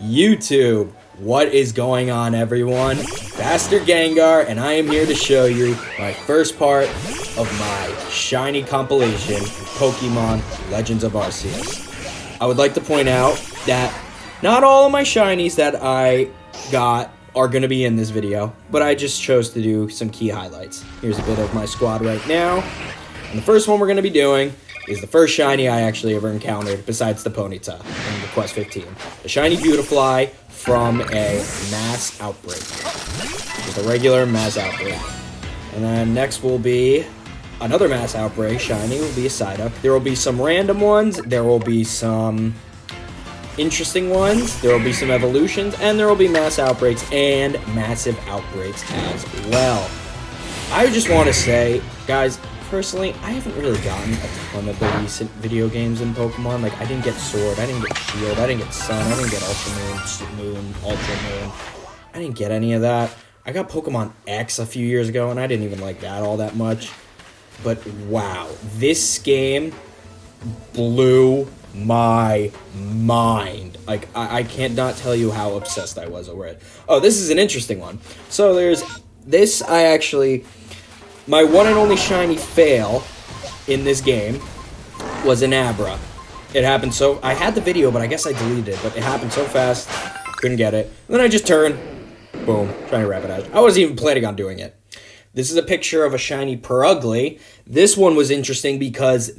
YouTube. What is going on, everyone? Bastard Gengar, and I am here to show you my first part of my shiny compilation, Pokemon Legends of Arceus. I would like to point out that not all of my shinies that I got are going to be in this video, but I just chose to do some key highlights. Here's a bit of my squad right now, and the first one we're going to be doing is the first shiny I actually ever encountered besides the Ponyta in the Quest 15. The shiny Beautifly from a mass outbreak. Just a regular mass outbreak. And then next will be another mass outbreak shiny, will be a Psyduck. There will be some random ones, there will be some interesting ones, there will be some evolutions, and there will be mass outbreaks and massive outbreaks as well. I just want to say, guys, personally, I haven't really gotten a ton of the recent video games in Pokemon. Like, I didn't get Sword, I didn't get Shield, I didn't get Sun, I didn't get Ultra Moon, Ultra Moon. I didn't get any of that. I got Pokemon X a few years ago, and I didn't even like that all that much. But, wow, this game blew my mind. Like, I can't not tell you how obsessed I was over it. Oh, this is an interesting one. So, there's this, my one and only shiny fail in this game was an Abra. It happened so... I had the video, but I guess I deleted it. But it happened so fast, couldn't get it. And then I just turned, boom, shiny Rapidash. I wasn't even planning on doing it. This is a picture of a shiny Purugly. This one was interesting because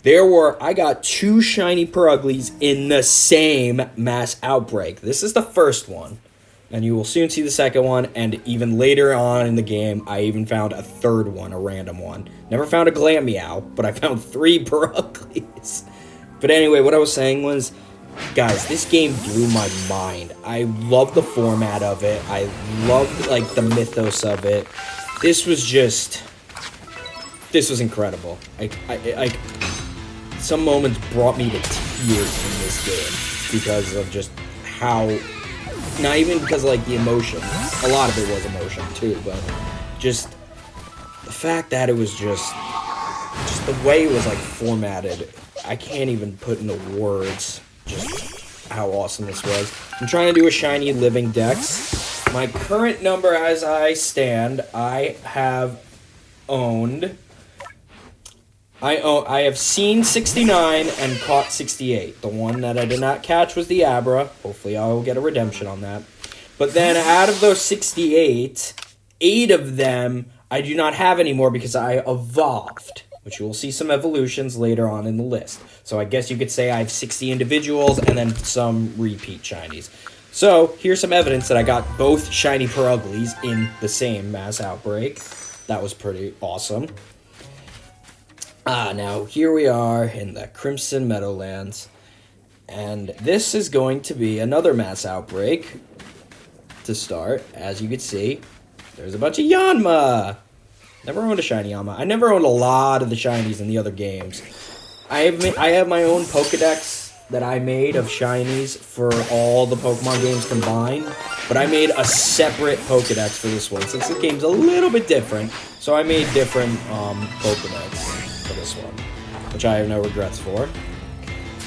I got two shiny Puruglies in the same mass outbreak. This is the first one. And you will soon see the second one, and even later on in the game, I even found a third one, a random one. Never found a Glameow, but I found 3 Puruglies. But anyway, what I was saying was, guys, this game blew my mind. I love the format of it. I loved, like, the mythos of it. This was incredible. Some moments brought me to tears in this game because of just how... Not even because of, like, the emotion. A lot of it was emotion, too, but just the fact that it was just the way it was, like, formatted. I can't even put into words just how awesome this was. I'm trying to do a shiny living dex. My current number as I stand, I have seen 69 and caught 68. The one that I did not catch was the Abra. Hopefully I will get a redemption on that. But then out of those 68, 8 of them I do not have anymore because I evolved, which you will see some evolutions later on in the list. So I guess you could say I have 60 individuals and then some repeat shinies. So here's some evidence that I got both shiny Puruglies in the same mass outbreak. That was pretty awesome. Now here we are in the Crimson Meadowlands, and this is going to be another mass outbreak to start. As you can see, there's a bunch of Yanma. Never owned a shiny Yanma. I never owned a lot of the shinies in the other games. I have my own Pokedex that I made of shinies for all the Pokemon games combined, but I made a separate Pokedex for this one since the game's a little bit different. So I made different Pokedex for this one, which I have no regrets for.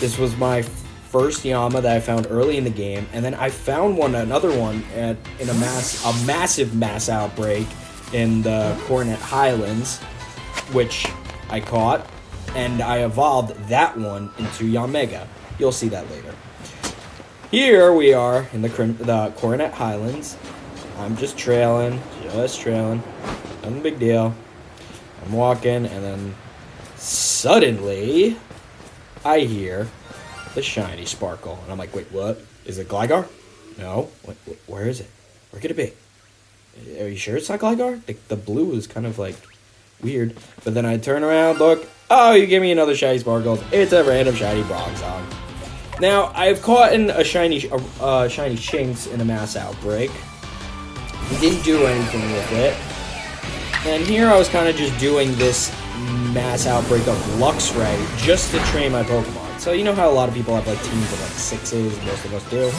This was my first Yanma that I found early in the game, and then I found another one in a massive mass outbreak in the Coronet Highlands, which I caught, and I evolved that one into Yanmega. You'll see that later. Here we are in the Coronet Highlands. I'm just trailing, nothing big deal. I'm walking, and then suddenly, I hear the shiny Sparkle. And I'm like, wait, what? Is it Gligar? No. Where is it? Where could it be? Are you sure it's not Gligar? The blue is kind of, like, weird. But then I turn around, look. Oh, you gave me another shiny Sparkle. It's a random shiny Bronzong. Now, I've caught a shiny Shinx in a mass outbreak. We didn't do anything with it. And here I was kind of just doing this mass outbreak of Luxray just to train my Pokemon. So you know how a lot of people have like teams of like 6s, most of us do?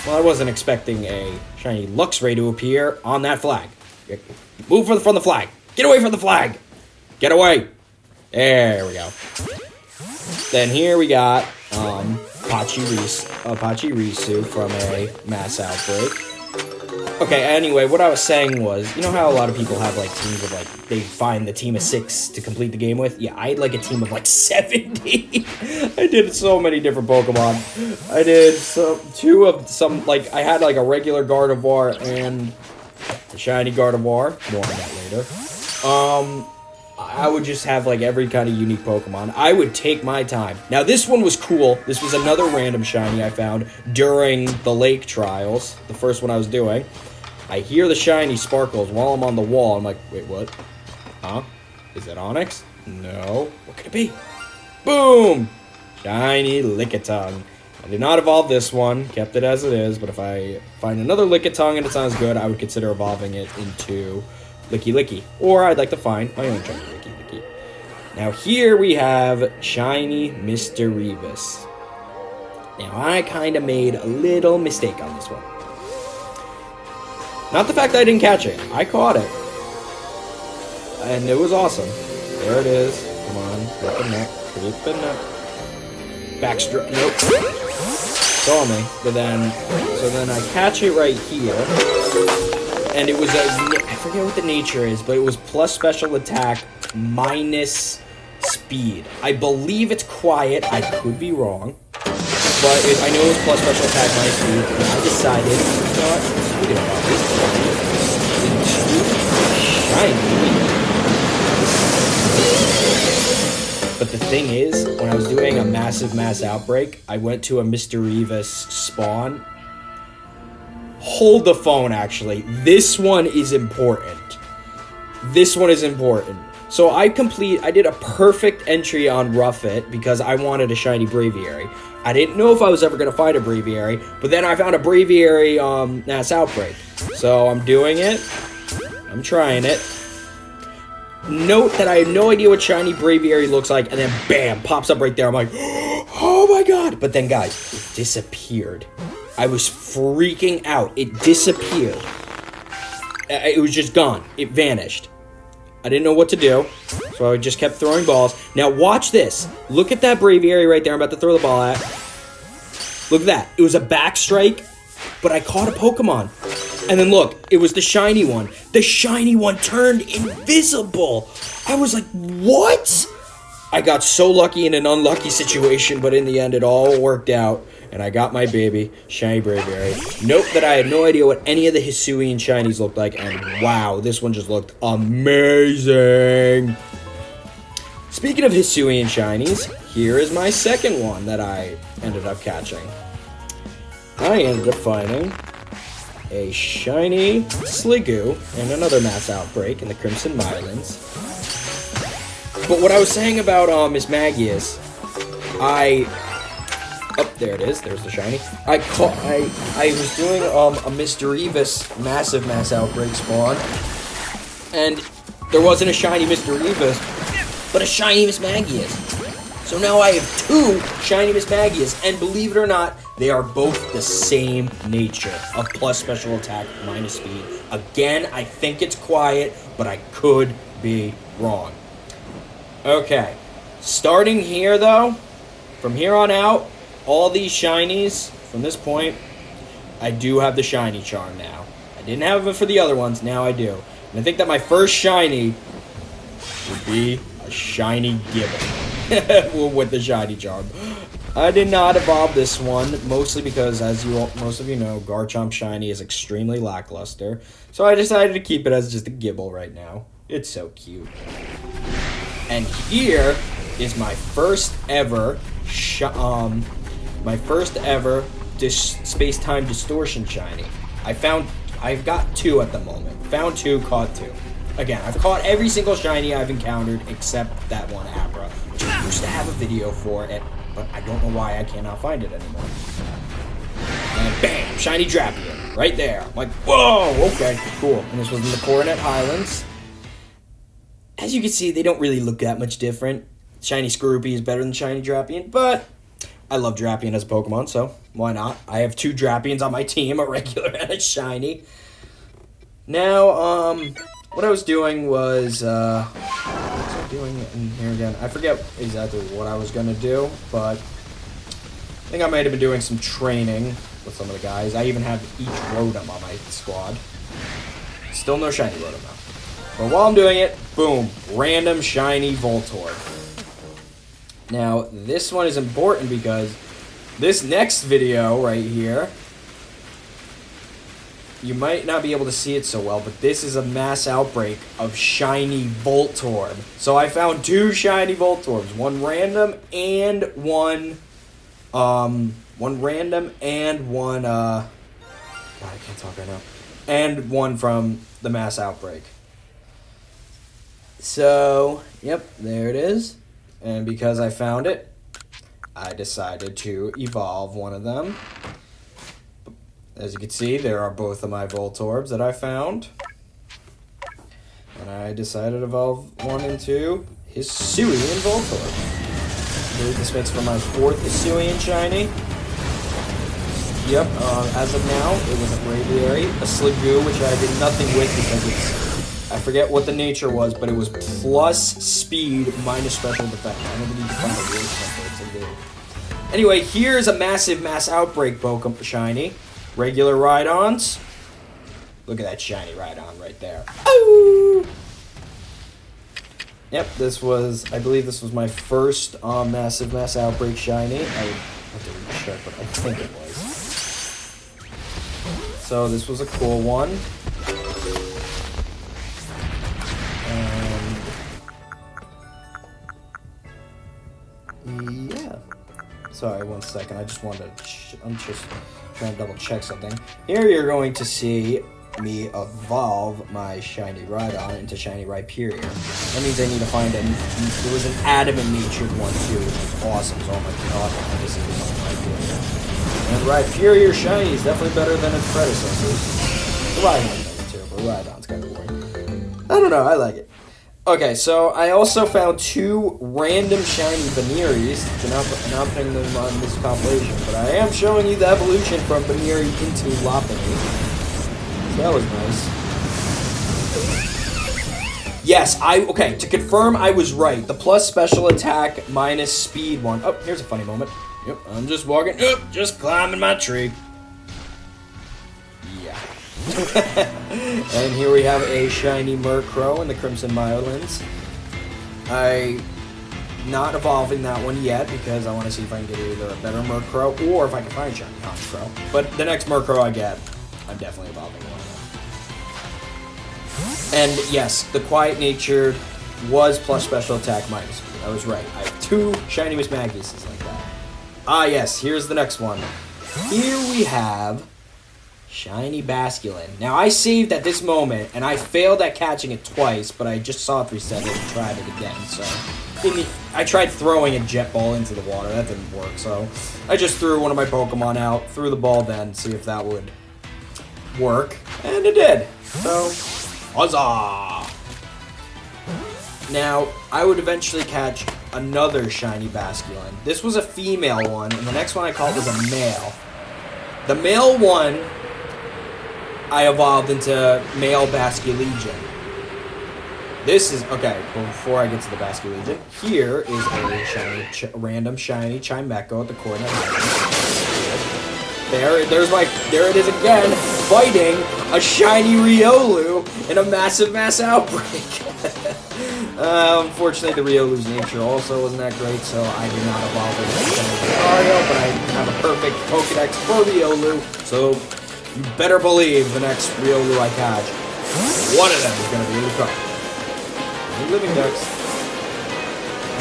Well, I wasn't expecting a shiny Luxray to appear on that flag. Move from the flag. Get away from the flag. Get away. There we go. Then here we got Pachirisu from a mass outbreak. Okay, anyway, what I was saying was, you know how a lot of people have, like, teams of, like, they find the team of 6 to complete the game with? Yeah, I had, like, a team of, like, 70. I did so many different Pokemon. I did I had, like, a regular Gardevoir and a shiny Gardevoir. More on that later. I would just have, like, every kind of unique Pokemon. I would take my time. Now, this one was cool. This was another random shiny I found during the lake trials, the first one I was doing. I hear the shiny sparkles while I'm on the wall. I'm like, wait, what? Huh? Is it Onix? No. What could it be? Boom! Shiny Lickitung. I did not evolve this one. Kept it as it is. But if I find another Lickitung and it sounds good, I would consider evolving it into Licky Licky. Or I'd like to find my own shiny Licky Licky. Now here we have shiny Mr. Revis. Now I kind of made a little mistake on this one. Not the fact that I didn't catch it. I caught it. And it was awesome. There it is. Come on. Creeping up. Backstroke. Nope. Saw me. But then, so then I catch it right here. And it was I forget what the nature is, but it was plus special attack minus speed. I believe it's quiet. I could be wrong. But I know it was plus special attack minus speed. And I decided, you know what? We didn't know this. Shiny. But the thing is, when I was doing a mass outbreak, I went to a Mr. Revis spawn. Hold the phone, actually. This one is important. This one is important. So I did a perfect entry on Rough It because I wanted a shiny Braviary. I didn't know if I was ever going to find a Braviary, but then I found a Braviary mass outbreak. So I'm doing it. I'm trying it. Note that I have no idea what shiny Braviary looks like, and then bam, pops up right there. I'm like, oh my god. But then, guys, it disappeared. I was freaking out. It disappeared. It was just gone. It vanished. I didn't know what to do, so I just kept throwing balls. Now, watch this. Look at that Braviary right there I'm about to throw the ball at. Look at that. It was a back strike, but I caught a Pokemon. And then look, it was the shiny one. The shiny one turned invisible. I was like, what? I got so lucky in an unlucky situation, but in the end, it all worked out. And I got my baby, shiny Braviary. Note that I had no idea what any of the Hisuian shinies looked like. And wow, this one just looked amazing. Speaking of Hisuian shinies, here is my second one that I ended up catching. I ended up finding a shiny Sliggoo and another mass outbreak in the Crimson Mylands. But what I was saying about Miss Magius, oh, there it is. There's the shiny. I was doing a Mr. Revis massive mass outbreak spawn, and there wasn't a shiny Mr. Revis, but a shiny Miss Magius. So now I have two shiny Miss Magius, and believe it or not, they are both the same nature of plus special attack minus speed. Again, I think it's quiet, but I could be wrong. Okay, starting here though, from here on out, all these shinies, from this point, I do have the shiny charm now. I didn't have it for the other ones, now I do. And I think that my first shiny would be a shiny Gibbon with the shiny charm. I did not evolve this one, mostly because, as most of you know, Garchomp shiny is extremely lackluster. So I decided to keep it as just a Gibble right now. It's so cute. And here is my first ever space-time distortion shiny. I've got two at the moment. Found two, caught two. Again, I've caught every single shiny I've encountered except that one Abra, which I used to have a video for it, but I don't know why I cannot find it anymore. And bam, shiny Drapion, right there. I'm like, whoa, okay, cool. And this was in the Coronet Highlands. As you can see, they don't really look that much different. Shiny Skorupi is better than shiny Drapion, but I love Drapion as a Pokemon, so why not? I have two Drapions on my team, a regular and a shiny. Now, what I was doing was, what was I doing in here again? I forget exactly what I was going to do, but think I might have been doing some training with some of the guys. I even have each Rotom on my squad. Still no shiny Rotom though. But while I'm doing it, boom, random shiny Voltorb. Now, this one is important because this next video right here, you might not be able to see it so well, but this is a mass outbreak of shiny Voltorb. So I found 2 shiny Voltorbs, one random and one God, I can't talk right now, and one from the mass outbreak. So, yep, there it is. And because I found it, I decided to evolve one of them. As you can see, there are both of my Voltorbs that I found. And I decided to evolve one into Hisuian Voltorb. I believe this makes for my 4th Hisuian shiny. Yep, as of now, it was a Braviary, a Sliggoo, which I did nothing with because it's, I forget what the nature was, but it was plus speed minus special defense. I never need to find a word for Sliggoo. Anyway, here's a massive mass outbreak Pokemon shiny. Regular Rhydons. Look at that shiny Rhydon right there. Ooh! Yep, I believe this was my first massive mass outbreak shiny. I would have to recheck, but I think it was. So this was a cool one. And yeah. Sorry, one second. I just wanted to. I'm just trying to double check something. Here you're going to see me evolve my shiny Rhydon into shiny Rhyperior. That means I need to find there was an adamant natured one too, which is awesome. So oh my god, this is Rhyperior. And Rhyperior shiny is definitely better than its predecessors. The Rhydon does too, but Rhydon's kind of boring. I don't know, I like it. Okay, so I also found 2 random shiny Veneries. Not putting them on this compilation, but I am showing you the evolution from Venery into Lopunny. So that was nice. Yes, okay, to confirm I was right. The plus special attack minus speed one. Oh, here's a funny moment. Yep, I'm just walking, just climbing my tree. Yeah. And here we have a shiny Murkrow in the Crimson Myolins. I'm not evolving that one yet because I want to see if I can get either a better Murkrow or if I can find a shiny Honchkrow. But the next Murkrow I get, I'm definitely evolving one of them. And yes, the Quiet Natured was plus special attack minus speed. I was right. I have 2 shiny Miss Magnuses like that. Ah yes, here's the next one. Here we have shiny Basculin. Now I saved at this moment, and I failed at catching it twice, but I just saw it reset it and tried it again. So I tried throwing a jet ball into the water. That didn't work, so I just threw one of my Pokemon out, threw the ball then, see if that would work, and it did. So, huzzah! Now, I would eventually catch another shiny Basculin. This was a female one, and the next one I caught was a male. The male one, I evolved into male Basculegion. This is, okay, before I get to the Basculegion, here is a shiny, random shiny Chimecho at the corner. There it is again, fighting a shiny Riolu in a massive mass outbreak. Unfortunately, the Riolu's nature also wasn't that great, so I did not evolve into Lucario, but I have a perfect Pokedex for Riolu, so you better believe the next Riolu I catch, one of them is going to be Lucario. New living Dex.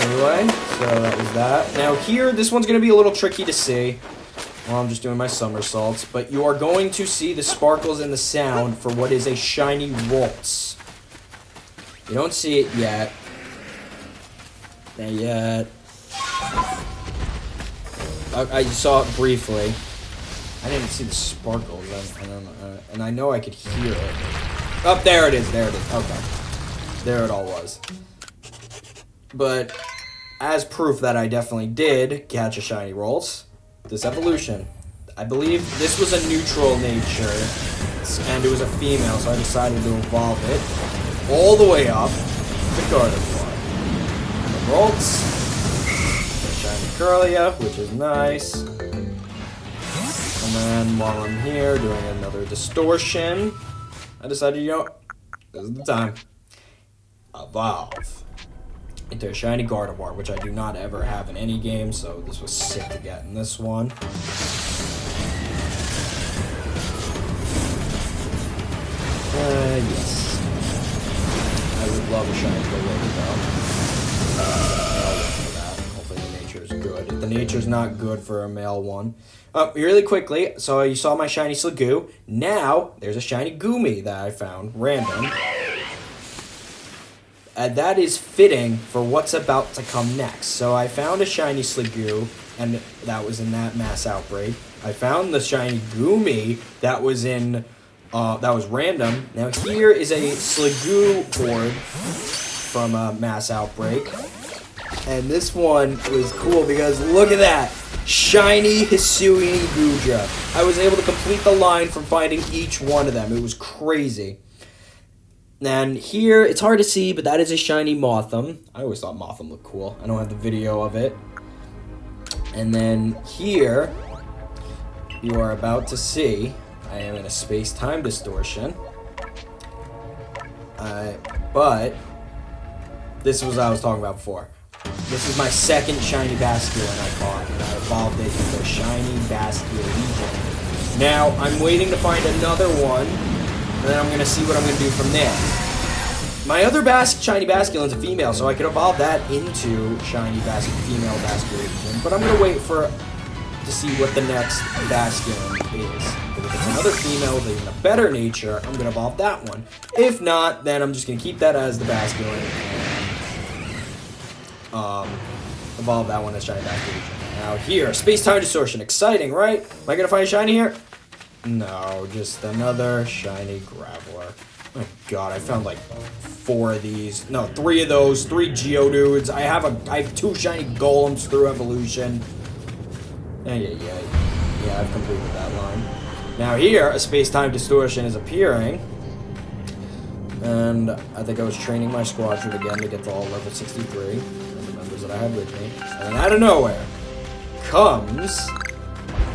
Anyway, so that was that. Now here, this one's going to be a little tricky to see. Well, I'm just doing my somersaults, but you are going to see the sparkles and the sound for what is a shiny Ralts. You don't see it yet. Not yet. I saw it briefly. I didn't see the sparkles, and I know I could hear it. Oh, there it is, there it is. Okay. There it all was. But as proof that I definitely did catch a shiny Ralts, this evolution, I believe this was a neutral nature, and it was a female, so I decided to evolve it all the way up to Gardevoir. The Ralts, the shiny Curlia, which is nice. then while I'm here doing another distortion, I decided, you know, this is the time. Evolve into a shiny Gardevoir, which I do not ever have in any game, so this was sick to get in this one. Yes. I would love a shiny Golden though. I'll wait for that. Hopefully the nature is good. If the nature's not good for a male one. Really quickly, so you saw my shiny Sliggoo. Now, there's a shiny Goomy that I found, random. That is fitting for what's about to come next. So I found a shiny Sliggoo, and that was in that mass outbreak. I found the shiny Goomy that was in, that was random. Now here is a Sliggoo horde from a mass outbreak. And this one was cool because look at that. Shiny Hisuian Goodra. I was able to complete the line from finding each one of them. It was crazy. And here, it's hard to see, but that is a shiny Mothim. I always thought Mothim looked cool. I don't have the video of it. And then here, you are about to see, I am in a space-time distortion. But, this was what I was talking about before. This is my second shiny Basculin I caught, and I evolved it into a shiny Basculin. Now, I'm waiting to find another one, and then I'm going to see what I'm going to do from there. My other shiny Basculin's a female, so I could evolve that into shiny female Basculin. But I'm going to wait to see what the next Basculin is. If it's another female with even a better nature, I'm going to evolve that one. If not, then I'm just going to keep that as the Basculin and evolve that one as shiny Basculin. Now here, space-time distortion. Exciting, right? Am I going to find a shiny here? No, just another shiny Graveler. Oh my god, I found like 4 of these. No, 3 of those, 3 Geodudes. I have 2 shiny Golems through evolution. Yeah, I've completed that line. Now here, a space-time distortion is appearing. And I think I was training my squadron again to get to all level 63. The members that I had with me. And then out of nowhere comes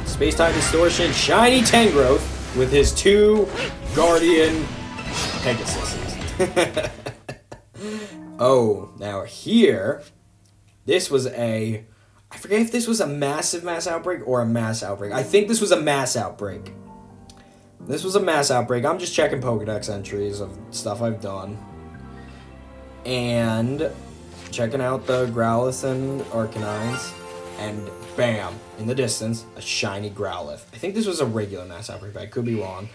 space-time distortion, shiny Tangrowth with his 2 Guardian Pegasuses. Oh, now here, this was I forget if this was a mass outbreak or a mass outbreak. I think this was a mass outbreak. This was a mass outbreak. I'm just checking Pokedex entries of stuff I've done. And checking out the Growlithe and Arcanines. And bam, in the distance, a shiny Growlithe. I think this was a regular mass outbreak, but I could be wrong.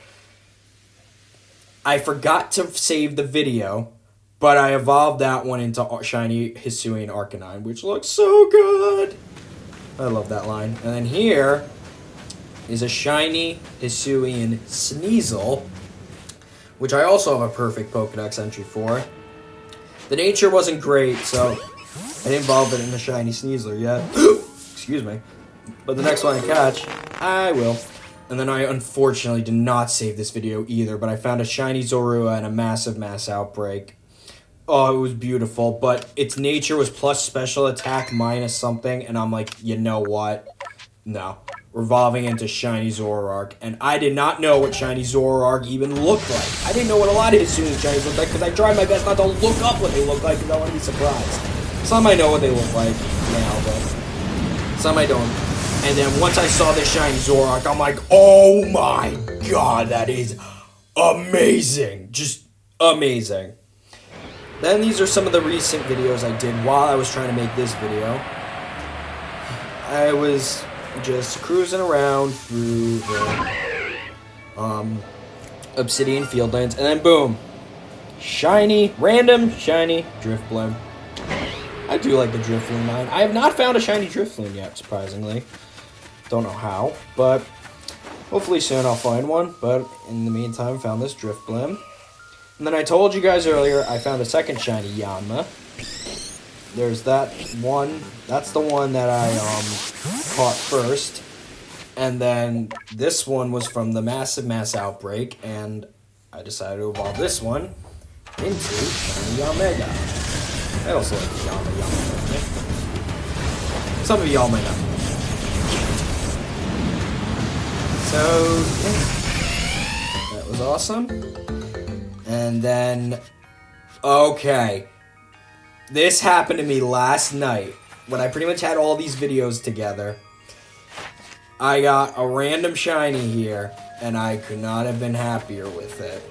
I forgot to save the video, but I evolved that one into shiny Hisuian Arcanine, which looks so good. I love that line. And then here is a shiny Hisuian Sneasel, which I also have a perfect Pokedex entry for. The nature wasn't great, so I didn't evolve it into shiny Sneasler yet. Excuse me. But the next one I catch, I will. And then I unfortunately did not save this video either, but I found a shiny Zorua and a massive mass outbreak. Oh, it was beautiful, but its nature was plus special attack minus something, and I'm like, you know what? No. We're evolving into shiny Zoroark, and I did not know what shiny Zoroark even looked like. I didn't know what a lot of Hisuian shinies looked like, because I tried my best not to look up what they look like, because I want to be surprised. Some I know what they look like now, but some I don't. And then once I saw the shiny Zoroark, I'm like, oh my god, that is amazing. Just amazing. Then these are some of the recent videos I did while I was trying to make this video. I was just cruising around through the Obsidian Fieldlands, and then boom, random shiny Drifblim. I do like the Drifloon line. I have not found a shiny Drifloon yet, surprisingly. Don't know how, but hopefully soon I'll find one. But in the meantime, found this Drifblim. And then I told you guys earlier, I found a second shiny Yanma. There's that one. That's the one that I caught first. And then this one was from the mass outbreak, and I decided to evolve this one into shiny Yamega. I also like the Yamega. Some of y'all may not. So So, yeah, that was awesome. And then, okay, this happened to me last night when I pretty much had all these videos together. I got a random shiny here, and I could not have been happier with it.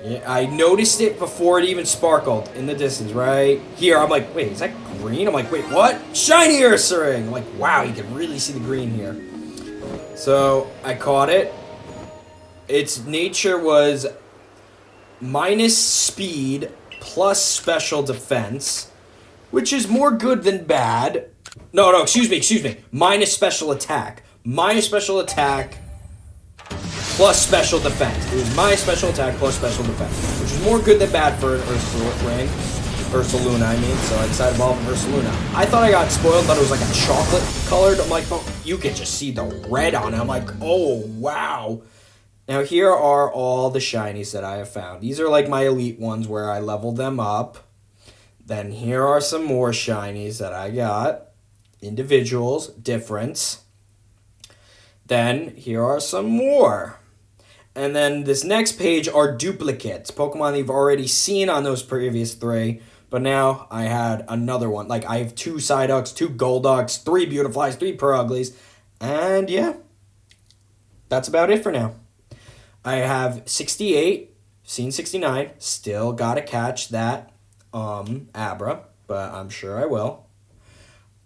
Yeah, I noticed it before it even sparkled in the distance, right here. I'm like, wait, is that green? I'm like, wait, what? Shiny Ursaring! I'm like, wow, you can really see the green here. So, I caught it. Its nature was minus speed plus special defense, which is more good than bad. No, excuse me. Minus special attack. Minus special attack plus special defense. It was minus special attack plus special defense, which is more good than bad for an Ursaring. Ursaluna, I mean. So I decided to evolve an Ursaluna. I thought I got spoiled, but it was like a chocolate colored. I'm like, oh, you can just see the red on it. I'm like, oh, wow. Now, here are all the shinies that I have found. These are like my elite ones where I leveled them up. Then here are some more shinies that I got. Individuals, difference. Then here are some more. And then this next page are duplicates. Pokemon that you've already seen on those previous 3. But now I had another one. Like I have 2 Psyducks, 2 Golducks, 3 Beautiflies, 3 Peruglies. And yeah, that's about it for now. I have 68, seen 69, still gotta catch that Abra, but I'm sure I will.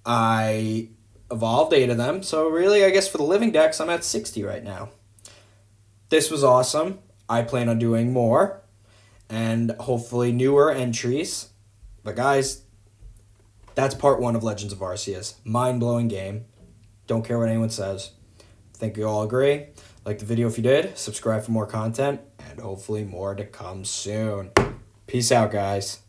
I evolved 8 of them, so really, I guess for the living decks, I'm at 60 right now. This was awesome. I plan on doing more, and hopefully newer entries. But guys, that's part 1 of Legends of Arceus. Mind-blowing game. Don't care what anyone says. Think you all agree. Like the video if you did, subscribe for more content, and hopefully more to come soon. Peace out, guys.